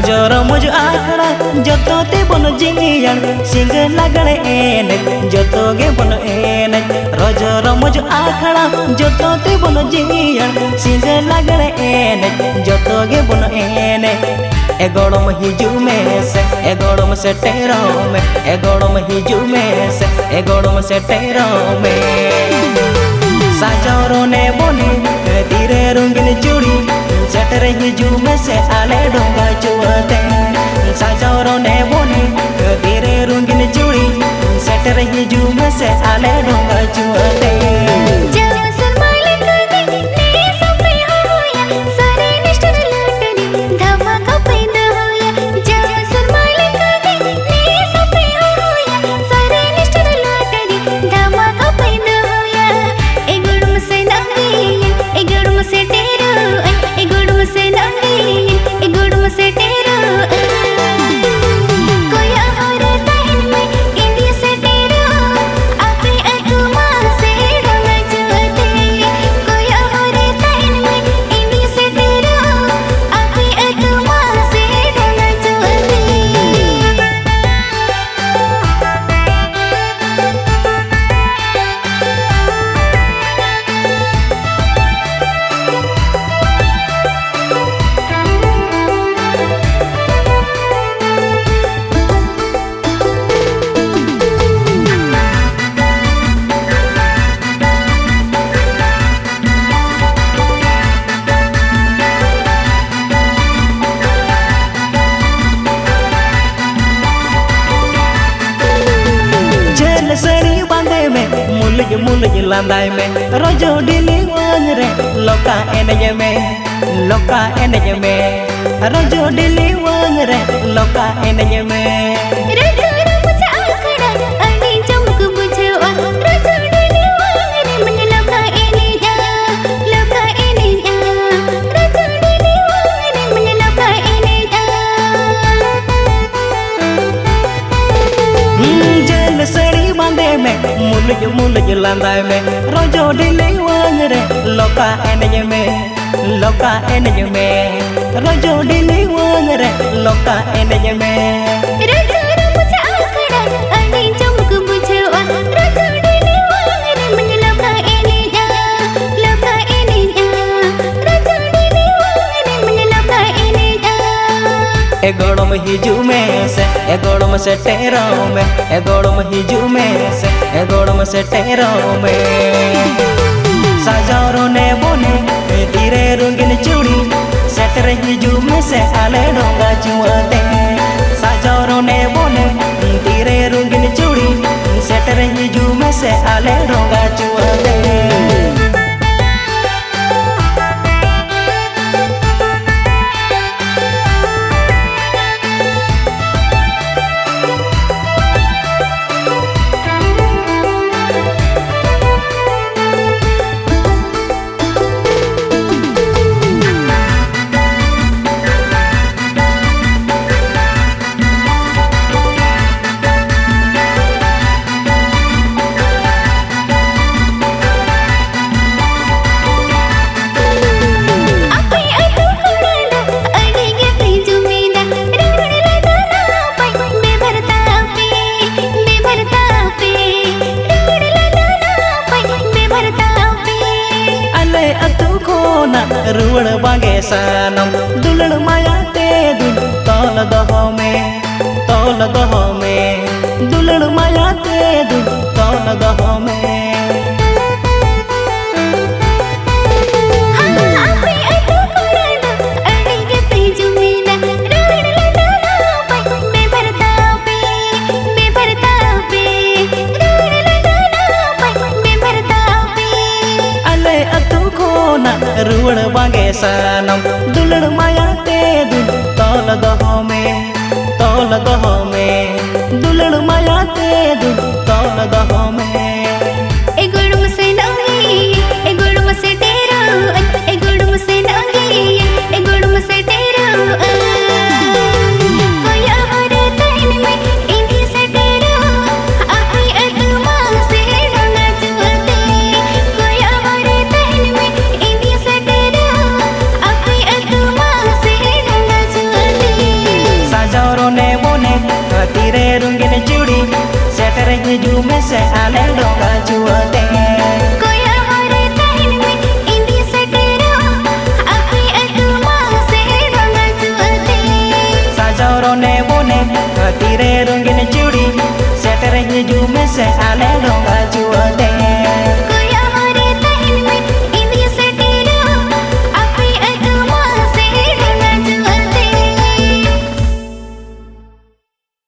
रजो रमज आखड़ा जतो ते बन जिमियान सिंग लगड़े एने जतो गे बन एने रजो रमज आखड़ा जतो ते बन जिमियान सिंग लगड़े एने जतो गे बन एने ए गड़म हिजू में से टेरो में ए गड़म हिजू में से टेरो में साजोरो ने बोली धीरे रंगीन चूड़ी सेटर हिजू में से आले डोंगा चुआते साजोरो ने बोली धीरे रंगीन चूड़ी सेटर हिजू में से आले डोंगा चुआते मुलज लांदाय में रोजो डिली वांग रे लोका एनज में रोजो डिली वांग रे लोका एनज में रोजो रमज आखड़ा अडी चमक बुझवा रोजो डिली वांग रे मन लोका एनज रोजो डिली वांग रे मन लोका एनज जेल सड़ी बांधे में मुलज लांदाय में रोजो डिली वांग रे लोका एनज में रोजो डिली वांग रे लोका एनज में रोजो रमज आखड़ा अडी चमक बुझवा रोजो डिली वांग रे मन लोका एनज रोजो डिली वांग रे मन लोका एनज ए गड़म हिजू में से टेरो में ए गड़म हिजू में से टेरो में साजोरो ने बोले धीरे रंगीन चूड़ी सेटर हिजू में से आले डोंगा चुआते साजोरो ने बोले धीरे रंगीन चूड़ी सेटर हिजू में से आले डोंगा चुआते रुवण बागे सनम दुलड़ माया ते दुल तौल दहो में दुलड़ माया ते दुल तौल दहो में रुवण बागे सनम दुलड़ माया ते दुल तौल दहो में दुलड़ माया ते दुल तौल दहो में ए गुड़म से नंगी ए गुड़म से तेरा ए गुड़म से नंगी ए गुड़म से तेरा कोई और तन में इंगी से तेरा अपनी आत्मा से ढंगा चुआते कोई और तन में इंगी से तेरा अपनी आत्मा से ढंगा चुआते में से आले डोंगा